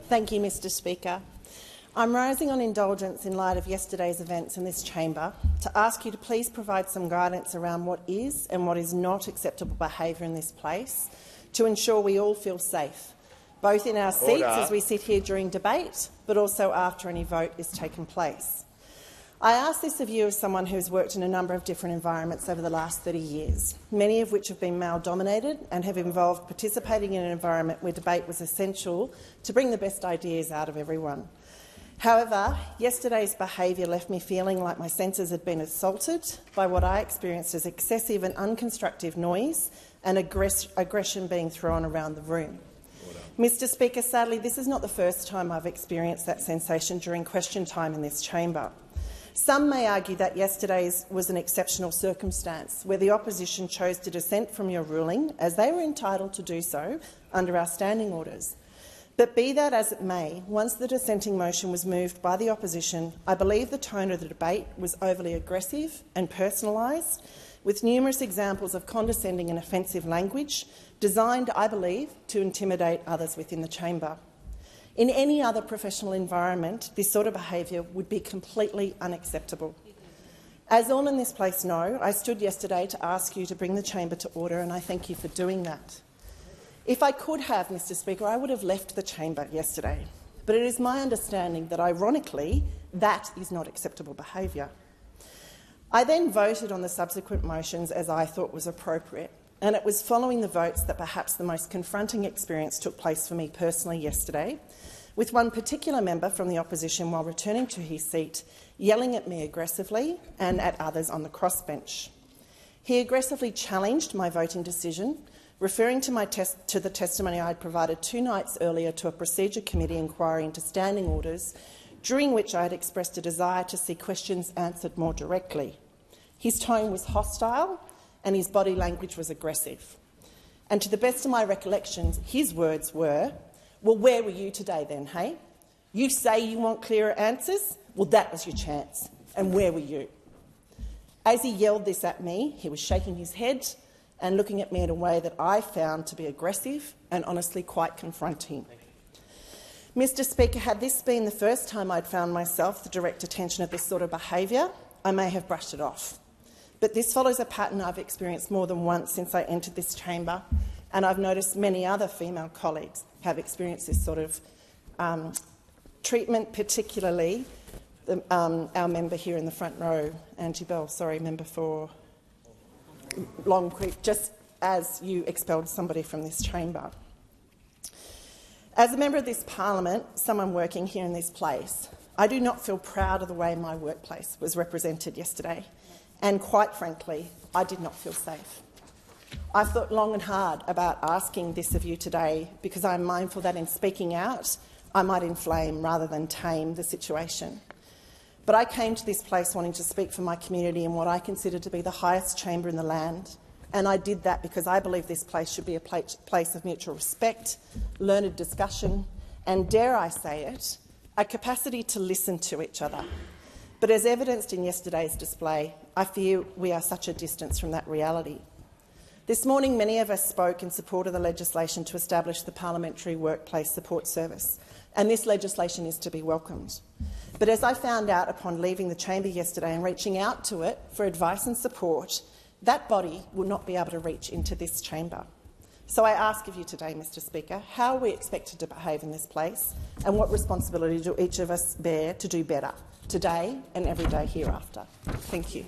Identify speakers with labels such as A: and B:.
A: Thank you, Mr Speaker. I'm rising on indulgence in light of yesterday's events in this chamber to ask you to please provide some guidance around what is and what is not acceptable behaviour in this place to ensure we all feel safe, both in our seats as we sit here during debate, but also after any vote is taken place. I ask this of you as someone who has worked in a number of different environments over the last 30 years, many of which have been male-dominated and have involved participating in an environment where debate was essential to bring the best ideas out of everyone. However, yesterday's behaviour left me feeling like my senses had been assaulted by what I experienced as excessive and unconstructive noise and aggression being thrown around the room. Mr Speaker, sadly, this is not the first time I've experienced that sensation during question time in this chamber. Some may argue that yesterday's was an exceptional circumstance where the opposition chose to dissent from your ruling, as they were entitled to do so under our standing orders. But be that as it may, once the dissenting motion was moved by the opposition, I believe the tone of the debate was overly aggressive and personalised, with numerous examples of condescending and offensive language designed, I believe, to intimidate others within the chamber. In any other professional environment, this sort of behaviour would be completely unacceptable. As all in this place know, I stood yesterday to ask you to bring the chamber to order, and I thank you for doing that. If I could have, Mr Speaker, I would have left the chamber yesterday, but it is my understanding that, ironically, that is not acceptable behaviour. I then voted on the subsequent motions as I thought was appropriate, and it was following the votes that perhaps the most confronting experience took place for me personally yesterday, with one particular member from the opposition, while returning to his seat, yelling at me aggressively and at others on the crossbench. He aggressively challenged my voting decision, referring to the testimony I had provided 2 nights earlier to a procedure committee inquiry into standing orders, during which I had expressed a desire to see questions answered more directly. His tone was hostile and his body language was aggressive. And to the best of my recollections, his words were, "Well, where were you today then, hey? You say you want clearer answers? Well, that was your chance. And where were you?" As he yelled this at me, he was shaking his head and looking at me in a way that I found to be aggressive and honestly quite confronting. Mr Speaker, had this been the first time I'd found myself the direct attention of this sort of behaviour, I may have brushed it off. But this follows a pattern I've experienced more than once since I entered this chamber, and I've noticed many other female colleagues have experienced this sort of treatment, particularly our member here in the front row, Angie Bell, member for Long Creek, just as you expelled somebody from this chamber. As a member of this parliament, someone working here in this place, I do not feel proud of the way my workplace was represented yesterday, and quite frankly, I did not feel safe. I've thought long and hard about asking this of you today because I'm mindful that in speaking out, I might inflame rather than tame the situation. But I came to this place wanting to speak for my community in what I consider to be the highest chamber in the land, and I did that because I believe this place should be a place of mutual respect, learned discussion, and, dare I say it, a capacity to listen to each other. But as evidenced in yesterday's display, I fear we are such a distance from that reality. This morning, many of us spoke in support of the legislation to establish the Parliamentary Workplace Support Service, and this legislation is to be welcomed. But as I found out upon leaving the chamber yesterday and reaching out to it for advice and support, that body will not be able to reach into this chamber. So I ask of you today, Mr Speaker, how are we expected to behave in this place, and what responsibility do each of us bear to do better today and every day hereafter? Thank you.